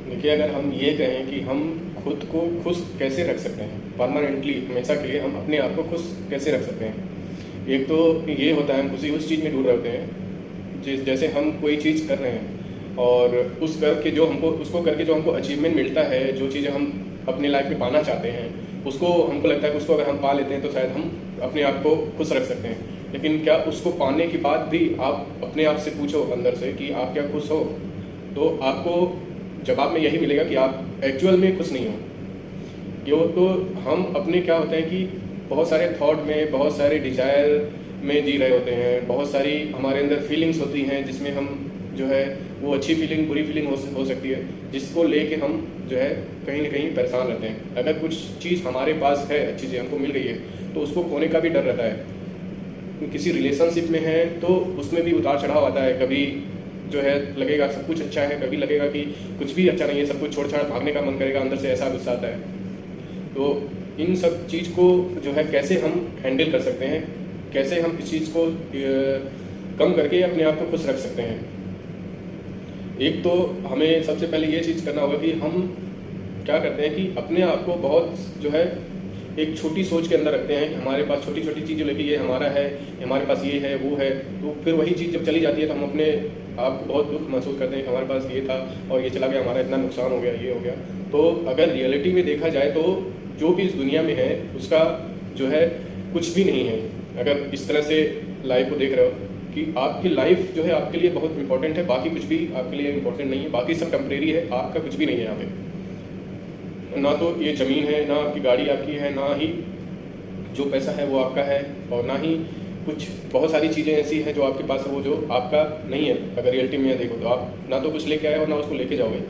देखिए, अगर हम ये कहें कि हम खुद को खुश कैसे रख सकते हैं परमानेंटली, हमेशा के लिए हम अपने आप को खुश कैसे रख सकते हैं। एक तो ये होता है हम किसी उस चीज़ में दूर रहते हैं जैसे हम कोई चीज़ कर रहे हैं और उस करके जो हमको उसको करके जो हमको अचीवमेंट मिलता है, जो चीज़ें हम अपनी लाइफ में पाना चाहते हैं, उसको हमको लगता है कि उसको अगर हम पा लेते हैं तो शायद हम अपने आप को खुश रख सकते हैं। लेकिन क्या उसको पाने के बाद भी आप अपने आप से पूछो अंदर से कि आप क्या खुश हो, तो आपको जवाब में यही मिलेगा कि आप एक्चुअल में खुश नहीं हो। क्यों? तो हम अपने क्या होते हैं कि बहुत सारे थॉट में, बहुत सारे डिजायर में जी रहे होते हैं, बहुत सारी हमारे अंदर फीलिंग्स होती हैं जिसमें हम जो है वो अच्छी फीलिंग, बुरी फीलिंग हो सकती है, जिसको लेके हम जो है कहीं ना कहीं परेशान रहते हैं। अगर कुछ चीज़ हमारे पास है, अच्छी चीज़ हमको मिल गई है, तो उसको खोने का भी डर रहता है। किसी रिलेशनशिप में है तो उसमें भी उतार चढ़ाव आता है। कभी जो है लगेगा सब कुछ अच्छा है, कभी लगेगा कि कुछ भी अच्छा नहीं है, सब कुछ छोड़ छाड़ भागने का मन करेगा, अंदर से ऐसा गुस्सा आता है। तो इन सब चीज़ को जो है कैसे हम हैंडल कर सकते हैं, कैसे हम इस चीज़ को कम करके अपने आप को खुश रख सकते हैं। एक तो हमें सबसे पहले ये चीज़ करना होगा कि हम क्या करते हैं कि अपने आप को बहुत जो है एक छोटी सोच के अंदर रखते हैं कि हमारे पास छोटी छोटी चीज़ें लेके ये हमारा है, हमारे पास ये है, वो है। तो फिर वही चीज़ जब चली जाती है तो हम अपने आप को बहुत दुख महसूस करते हैं कि हमारे पास ये था और ये चला गया, हमारा इतना नुकसान हो गया, ये हो गया। तो अगर रियलिटी में देखा जाए तो जो भी इस दुनिया में है उसका जो है कुछ भी नहीं है। अगर इस तरह से लाइफ को देख रहे हो कि आपकी लाइफ जो है आपके लिए बहुत इंपॉर्टेंट है, बाकी कुछ भी आपके लिए इंपॉर्टेंट नहीं है, बाकी सब टेम्परेरी है, आपका कुछ भी नहीं है यहाँ पे। ना तो ये ज़मीन है, ना आपकी गाड़ी आपकी है, ना ही जो पैसा है वो आपका है, और ना ही कुछ बहुत सारी चीज़ें ऐसी हैं जो आपके पास है वो जो आपका नहीं है। अगर रियलिटी में देखो तो आप ना तो कुछ लेके आए हो, ना उसको लेके जाओगे।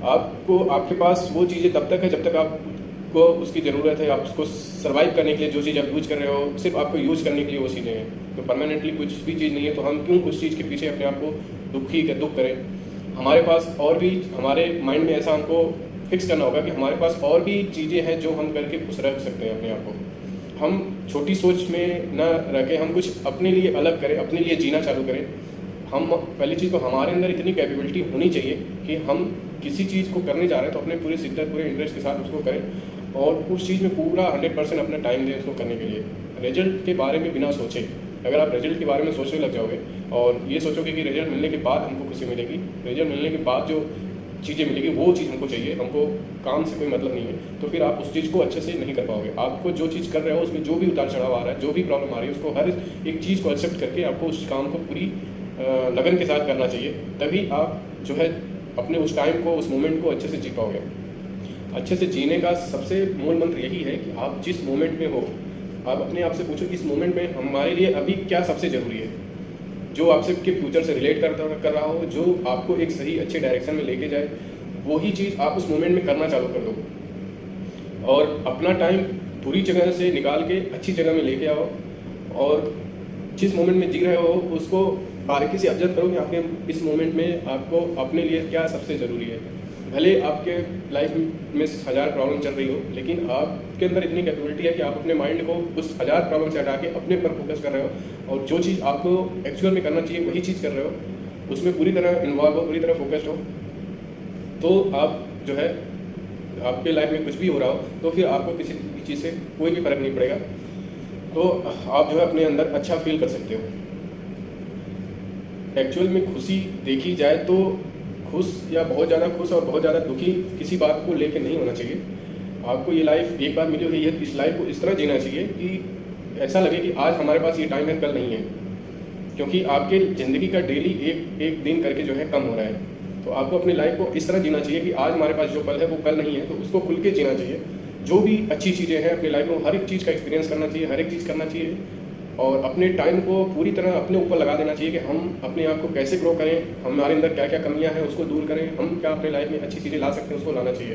आपको आपके पास वो चीज़ें तब तक है जब तक आपको उसकी ज़रूरत है। आप उसको सर्वाइव करने के लिए जो चीज़ आप यूज कर रहे हो, सिर्फ आपको यूज करने के लिए वो चीज़ें हैं। तो परमानेंटली कुछ भी चीज़ नहीं है, तो हम क्यों उस चीज़ के पीछे अपने आप को दुख करें। हमारे पास और भी, हमारे माइंड में ऐसा हमको फिक्स करना होगा कि हमारे पास और भी चीज़ें हैं जो हम करके खुश रख सकते हैं अपने आप को। हम छोटी सोच में ना रह के हम कुछ अपने लिए अलग करें, अपने लिए जीना चालू करें। हम पहली चीज़ तो हमारे अंदर इतनी कैपेबिलिटी होनी चाहिए कि हम किसी चीज़ को करने जा रहे हैं तो अपने पूरे शिद्दत, पूरे इंटरेस्ट के साथ उसको करें और उस चीज़ में पूरा 100% अपना टाइम दें उसको करने के लिए। रिजल्ट के बारे में बिना सोचे, अगर आप रिजल्ट के बारे में सोचने लग जाओगे और ये सोचोगे कि रिजल्ट मिलने के बाद हमको खुशी मिलेगी, रिजल्ट मिलने के बाद जो चीज़ें मिलेगी वो चीज़ हमको चाहिए, हमको काम से कोई मतलब नहीं है, तो फिर आप उस चीज़ को अच्छे से नहीं कर पाओगे। आपको जो चीज़ कर रहे हो उसमें जो भी उतार चढ़ाव आ रहा है, जो भी प्रॉब्लम आ रही है, उसको हर एक चीज़ को एक्सेप्ट करके आपको उस काम को पूरी लगन के साथ करना चाहिए। तभी आप जो है अपने उस टाइम को, उस मोमेंट को अच्छे से जी पाओगे। अच्छे से जीने का सबसे मूल मंत्र यही है कि आप जिस मोमेंट में हो, आप अपने आप से पूछो कि इस मोमेंट में हमारे लिए अभी क्या सबसे ज़रूरी है, जो आपसे के फ्यूचर से रिलेट कर रहा हो, जो आपको एक सही अच्छे डायरेक्शन में लेके जाए, वही चीज़ आप उस मोमेंट में करना चालू कर दो और अपना टाइम बुरी जगह से निकाल के अच्छी जगह में लेके आओ और जिस मोमेंट में जी रहे हो उसको बारीकी से ऑब्जर्व करो कि आपके इस मोमेंट में आपको अपने लिए क्या सबसे ज़रूरी है। भले आपके लाइफ में 1000 प्रॉब्लम चल रही हो, लेकिन आपके अंदर इतनी कैपेबिलिटी है कि आप अपने माइंड को उस 1000 प्रॉब्लम से हटा के अपने पर फोकस कर रहे हो और जो चीज़ आपको एक्चुअल में करना चाहिए वही चीज़ कर रहे हो, उसमें पूरी तरह इन्वॉल्व हो, पूरी तरह फोकस्ड हो। तो आप जो है आपके लाइफ में कुछ भी हो रहा हो तो फिर आपको किसी चीज़ से कोई भी फ़र्क नहीं पड़ेगा। तो आप जो है अपने अंदर अच्छा फील कर सकते हो। एक्चुअल में खुशी देखी जाए तो खुश या बहुत ज़्यादा खुश और बहुत ज़्यादा दुखी किसी बात को लेके नहीं होना चाहिए। आपको ये लाइफ एक बार मिली हुई है, इस लाइफ को इस तरह जीना चाहिए कि ऐसा लगे कि आज हमारे पास ये टाइम है, कल नहीं है। क्योंकि आपके ज़िंदगी का डेली एक दिन करके जो है कम हो रहा है, तो आपको अपनी लाइफ को इस तरह जीना चाहिए कि आज हमारे पास जो पल है वो कल नहीं है, तो उसको खुल के जीना चाहिए। जो भी अच्छी चीज़ें हैं अपनी लाइफ में हर एक चीज़ का एक्सपीरियंस करना चाहिए, हर एक चीज़ करना चाहिए और अपने टाइम को पूरी तरह अपने ऊपर लगा देना चाहिए कि हम अपने आप को कैसे ग्रो करें, हमारे अंदर क्या क्या कमियां हैं उसको दूर करें, हम क्या अपने लाइफ में अच्छी चीज़ें ला सकते हैं उसको लाना चाहिए।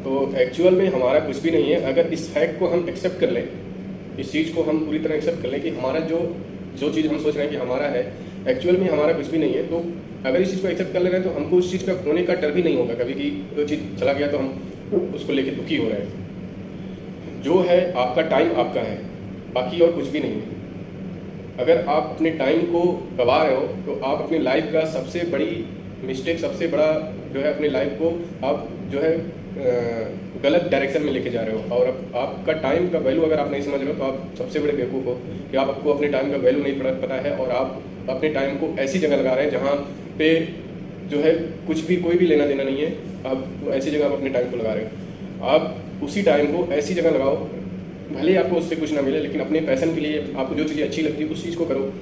तो एक्चुअल में हमारा कुछ भी नहीं है। अगर इस फैक्ट को हम एक्सेप्ट कर लें, इस चीज़ को हम पूरी तरह एक्सेप्ट कर लें कि हमारा जो चीज़ हम सोच रहे हैं कि हमारा है, एक्चुअल में हमारा कुछ भी नहीं है, तो अगर इस चीज़ को एक्सेप्ट कर ले रहे हैं तो हमको उस चीज़ का खोने का डर भी नहीं होगा कभी कि वो चीज़ चला गया तो हम उसको लेके दुखी हो रहे हैं। जो है आपका टाइम आपका है, बाकी और कुछ भी नहीं है। अगर आप अपने टाइम को गवा रहे हो तो आप अपनी लाइफ का सबसे बड़ी मिस्टेक सबसे बड़ा जो है अपनी लाइफ को आप जो है गलत डायरेक्शन में लेके जा रहे हो। और आपका टाइम का वैल्यू अगर आप नहीं समझ रहे हो तो आप सबसे बड़े बेवकूफ़ हो कि आपको अपने टाइम का वैल्यू नहीं पता है और आप अपने टाइम को ऐसी जगह लगा रहे हैं जहाँ पे जो है कुछ भी कोई भी लेना देना नहीं है। आप ऐसी जगह आप अपने टाइम को लगा रहे हो। आप उसी टाइम को ऐसी जगह लगाओ, भले आपको उससे कुछ ना मिले, लेकिन अपने पैशन के लिए आपको जो चीज़ें अच्छी लगती है उस चीज़ को करो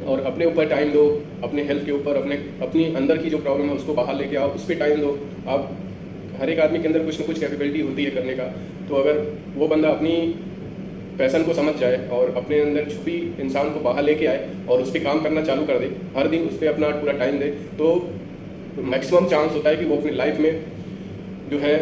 और अपने ऊपर टाइम दो, अपने हेल्थ के ऊपर, अपनी अंदर की जो प्रॉब्लम है उसको बाहर लेके आओ, उस पर टाइम दो। आप हर एक आदमी के अंदर कुछ ना कुछ कैपेबिलिटी होती है करने का, तो अगर वो बंदा अपनी पैशन को समझ जाए और अपने अंदर छुपी इंसान को बाहर लेके आए और उस पर काम करना चालू कर दे, हर दिन उस पर अपना पूरा टाइम दे, तो मैक्सिमम चांस होता है कि वो अपनी लाइफ में जो है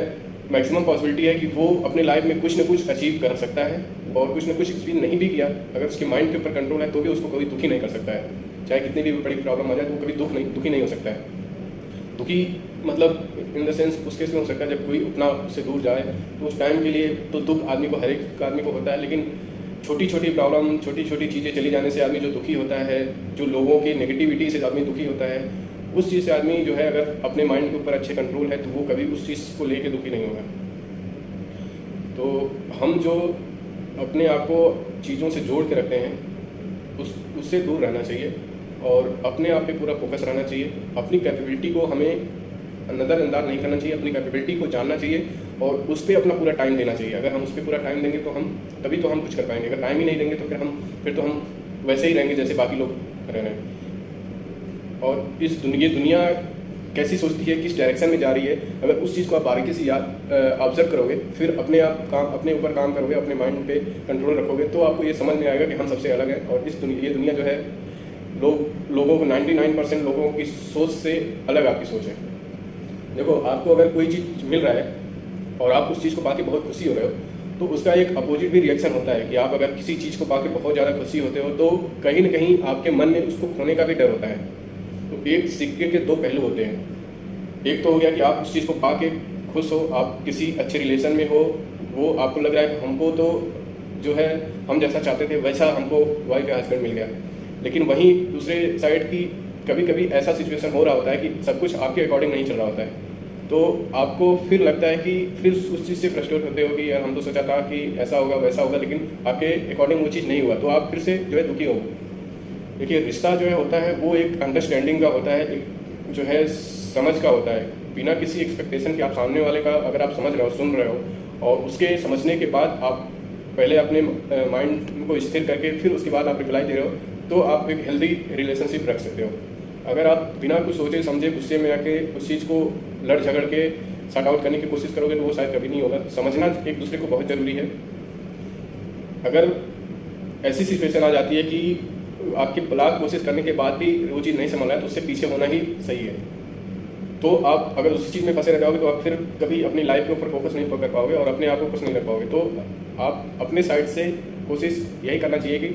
मैक्सिमम पॉसिबिलिटी है कि वो अपनी लाइफ में कुछ ना कुछ अचीव कर सकता है। और कुछ ना कुछ अचीव नहीं भी किया, अगर उसके माइंड के ऊपर कंट्रोल है तो भी उसको कभी दुखी नहीं कर सकता है। चाहे कितनी भी बड़ी प्रॉब्लम आ जाए तो वो कभी दुखी नहीं हो सकता है। दुखी मतलब इन द सेंस उस केस में हो सकता है जब कोई उतना उससे दूर जाए, तो उस टाइम के लिए तो दुख आदमी को, हर एक आदमी को होता है। लेकिन छोटी छोटी प्रॉब्लम, छोटी छोटी चीज़ें चली जाने से आदमी जो दुखी होता है, जो लोगों की नेगेटिविटी से आदमी दुखी होता है, उस चीज़ से आदमी जो है अगर अपने माइंड के ऊपर अच्छे कंट्रोल है तो वो कभी उस चीज़ को लेके दुखी नहीं होगा। तो हम जो अपने आप को चीज़ों से जोड़ के रखते हैं उससे दूर रहना चाहिए और अपने आप पे पूरा फोकस रहना चाहिए। अपनी कैपेबिलिटी को हमें नज़रअंदाज नहीं करना चाहिए, अपनी कैपेबिलिटी को जानना चाहिए और उस पर अपना पूरा टाइम देना चाहिए। अगर हम उस पर पूरा टाइम देंगे तो हम तभी तो हम कुछ कर पाएंगे। अगर टाइम ही नहीं देंगे तो फिर तो हम वैसे ही रहेंगे जैसे बाकी लोग रह रहे हैं। और इस दुनिया कैसी सोचती है, किस डायरेक्शन में जा रही है, अगर उस चीज़ को आप बारीकी से ऑब्जर्व करोगे, फिर अपने ऊपर काम करोगे, अपने माइंड पे कंट्रोल रखोगे, तो आपको ये समझ में आएगा कि हम सबसे अलग हैं। और ये दुनिया जो है लोगों को 99% लोगों की सोच से अलग आपकी सोच है। देखो, आपको अगर कोई चीज़ मिल रहा है और आप उस चीज़ को पाके बहुत खुशी हो रहे हो, तो उसका एक अपोजिट भी रिएक्शन होता है कि आप अगर किसी चीज़ को पाके बहुत ज़्यादा खुशी होते हो तो कहीं ना कहीं आपके मन में उसको खोने का भी डर होता है। तो एक सिक्के के दो पहलू होते हैं। एक तो हो गया कि आप उस चीज़ को पाके खुश हो, आप किसी अच्छे रिलेशन में हो, वो आपको लग रहा है कि हमको तो जो है हम जैसा चाहते थे वैसा हमको वाइफ या हस्बैंड मिल गया। लेकिन वहीं दूसरे साइड की कभी कभी ऐसा सिचुएशन हो रहा होता है कि सब कुछ आपके अकॉर्डिंग नहीं चल रहा होता है, तो आपको फिर लगता है कि फिर उस चीज़ से फ्रस्ट्रेट होते हो कि यार हम तो सोचा था कि ऐसा होगा वैसा होगा, लेकिन आपके अकॉर्डिंग वो चीज़ नहीं हुआ, तो आप फिर से जो है दुखी हो। देखिए, रिश्ता जो है होता है वो एक अंडरस्टैंडिंग का होता है, एक जो है समझ का होता है। बिना किसी एक्सपेक्टेशन के आप सामने वाले का अगर आप समझ रहे हो, सुन रहे हो और उसके समझने के बाद आप पहले अपने माइंड को स्थिर करके फिर उसके बाद आप रिप्लाई दे रहे हो, तो आप एक हेल्दी रिलेशनशिप रख सकते हो। अगर आप बिना कुछ सोचे समझे गुस्से में आके उस चीज़ को लड़ झगड़ के सॉर्ट आउट करने की कोशिश करोगे तो वो शायद कभी नहीं होगा। समझना एक दूसरे को बहुत ज़रूरी है। अगर ऐसी सिचुएशन आ जाती है कि आपकी लाख कोशिश करने के बाद भी वो चीज़ नहीं संभला है तो उससे पीछे होना ही सही है। तो आप अगर उस चीज़ में फंसे रह जाओगे तो आप फिर कभी अपनी लाइफ के ऊपर फोकस नहीं कर पाओगे और अपने आप को खुश नहीं कर पाओगे। तो आप अपने साइड से कोशिश यही करना चाहिए कि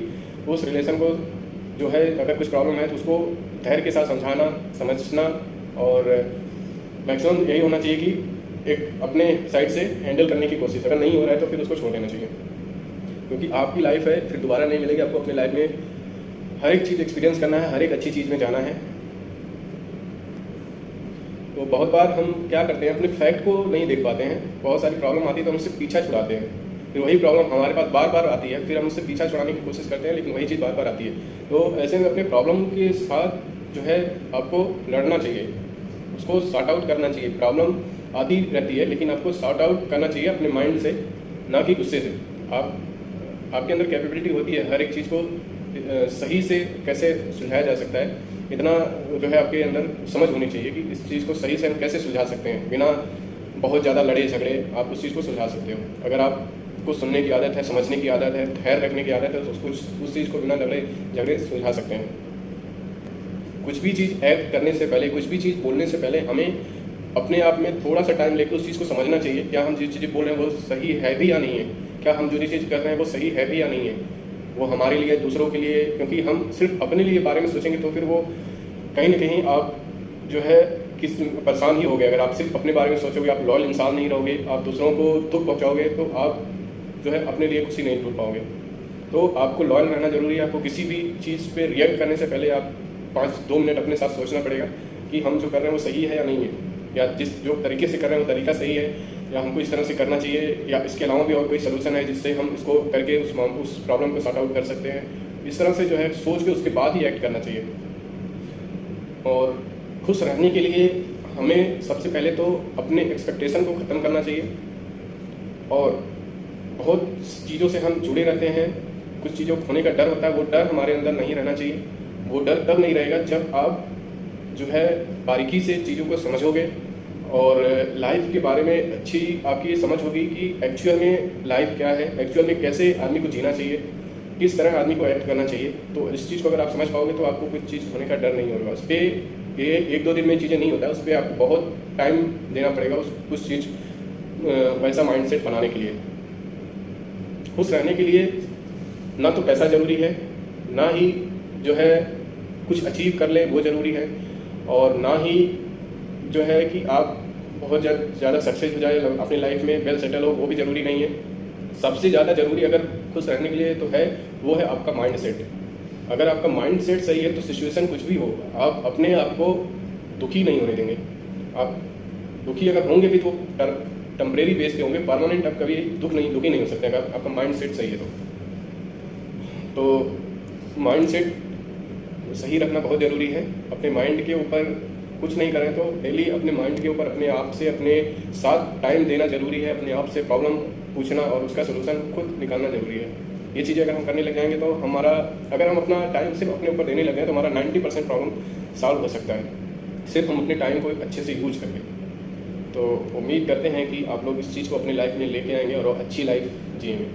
उस रिलेशन को जो है अगर कुछ प्रॉब्लम है तो उसको धैर्य के साथ समझाना, समझना और मैक्सिमम यही होना चाहिए कि एक अपने साइड से हैंडल करने की कोशिश। अगर नहीं हो रहा है तो फिर उसको छोड़ देना चाहिए, क्योंकि आपकी लाइफ है फिर दोबारा नहीं मिलेगी। आपको अपनी लाइफ में हर एक चीज़ एक्सपीरियंस करना है, हर एक अच्छी चीज़ में जाना है। तो बहुत बार हम क्या करते हैं, अपने फैक्ट को नहीं देख पाते हैं। बहुत सारी प्रॉब्लम आती है तो हम उससे पीछा छुड़ाते हैं, फिर वही प्रॉब्लम हमारे पास बार बार आती है, फिर हम उससे पीछा छुड़ाने की कोशिश करते हैं लेकिन वही चीज़ बार बार आती है। तो ऐसे में अपने प्रॉब्लम के साथ जो है आपको लड़ना चाहिए, उसको सॉर्ट आउट करना चाहिए। प्रॉब्लम आती रहती है लेकिन आपको सॉर्ट आउट करना चाहिए अपने माइंड से, ना कि गुस्से से। आपके अंदर कैपेबिलिटी होती है हर एक चीज़ को सही से कैसे सुलझाया जा सकता है, इतना जो है आपके अंदर समझ होनी चाहिए कि इस चीज़ को सही से हम कैसे सुलझा सकते हैं। बिना बहुत ज़्यादा लड़े झगड़े आप उस चीज़ को सुलझा सकते हो। अगर आपको सुनने की आदत है, समझने की आदत है, धैर्य रखने की आदत है, तो उसको उस चीज़ को बिना लड़े झगड़े सुलझा सकते हैं। कुछ भी चीज़ एक्ट करने से पहले, कुछ भी चीज़ बोलने से पहले हमें अपने आप में थोड़ा सा टाइम लेकर उस चीज़ को समझना चाहिए। क्या हम जिस चीज़ बोल रहे हैं वो सही है भी या नहीं है, क्या हम जो चीज़ कर रहे हैं वो सही है भी या नहीं है, वो हमारे लिए, दूसरों के लिए। क्योंकि हम सिर्फ अपने लिए बारे में सोचेंगे तो फिर वो कहीं ना कहीं आप जो है किस परेशान ही हो गए। अगर आप सिर्फ अपने बारे में सोचोगे, आप लॉयल इंसान नहीं रहोगे, आप दूसरों को दुख पहुंचाओगे, तो आप जो है अपने लिए खुशी नहीं ढूंढ पाओगे। तो आपको लॉयल रहना जरूरी है। आपको किसी भी चीज़ पे रिएक्ट करने से पहले आप 5-2 मिनट अपने साथ सोचना पड़ेगा। कि हम जो कर रहे हैं वो सही है या नहीं है, या जिस जो तरीके से कर रहे हैं वो तरीका सही है, या हमको इस तरह से करना चाहिए, या इसके अलावा भी और कोई सलूशन है जिससे हम इसको करके उस प्रॉब्लम को सॉर्ट आउट कर सकते हैं। इस तरह से जो है सोच के उसके बाद ही एक्ट करना चाहिए। और खुश रहने के लिए हमें सबसे पहले तो अपने एक्सपेक्टेशन को ख़त्म करना चाहिए। और बहुत चीज़ों से हम जुड़े रहते हैं, कुछ चीज़ों को खोने का डर होता है, वो डर हमारे अंदर नहीं रहना चाहिए। वो डर तब नहीं रहेगा जब आप जो है बारीकी से चीज़ों को समझोगे और लाइफ के बारे में अच्छी आपकी समझ होगी कि एक्चुअल में लाइफ क्या है, एक्चुअल में कैसे आदमी को जीना चाहिए, किस तरह आदमी को एक्ट करना चाहिए। तो इस चीज़ को अगर आप समझ पाओगे तो आपको कुछ चीज़ होने का डर नहीं होगा। उस पर ये 1-2 दिन में चीज़ें नहीं होता है, उस पर आपको बहुत टाइम देना पड़ेगा उस चीज़ वैसा माइंडसेट बनाने के लिए। खुश रहने के लिए ना तो पैसा ज़रूरी है, ना ही जो है कुछ अचीव कर लें वो ज़रूरी है, और ना ही जो है कि आप बहुत ज़्यादा सक्सेस हो जाए अपनी लाइफ में, वेल सेटल हो, वो भी ज़रूरी नहीं है। सबसे ज़्यादा ज़रूरी अगर खुश रहने के लिए तो है, वो है आपका माइंड सेट। अगर आपका माइंड सेट सही है तो सिचुएशन कुछ भी हो, आप अपने आप को दुखी नहीं होने देंगे। आप दुखी अगर होंगे भी तो टेम्परेरी बेस पे होंगे, परमानेंट आप कभी दुखी नहीं हो सकते अगर आपका माइंड सेट सही है तो माइंड सेट सही रखना बहुत ज़रूरी है। अपने माइंड के ऊपर कुछ नहीं करें तो डेली अपने माइंड के ऊपर अपने आप से अपने साथ टाइम देना ज़रूरी है, अपने आप से प्रॉब्लम पूछना और उसका सलूशन खुद निकालना ज़रूरी है। ये चीज़ें अगर हम करने लग जाएंगे तो अगर हम अपना टाइम सिर्फ अपने ऊपर देने लगे तो हमारा 90% प्रॉब्लम सॉल्व हो सकता है, सिर्फ हम अपने टाइम को अच्छे से यूज करके। तो उम्मीद करते हैं कि आप लोग इस चीज़ को अपनी लाइफ में लेके आएंगे और अच्छी लाइफ जिएंगे।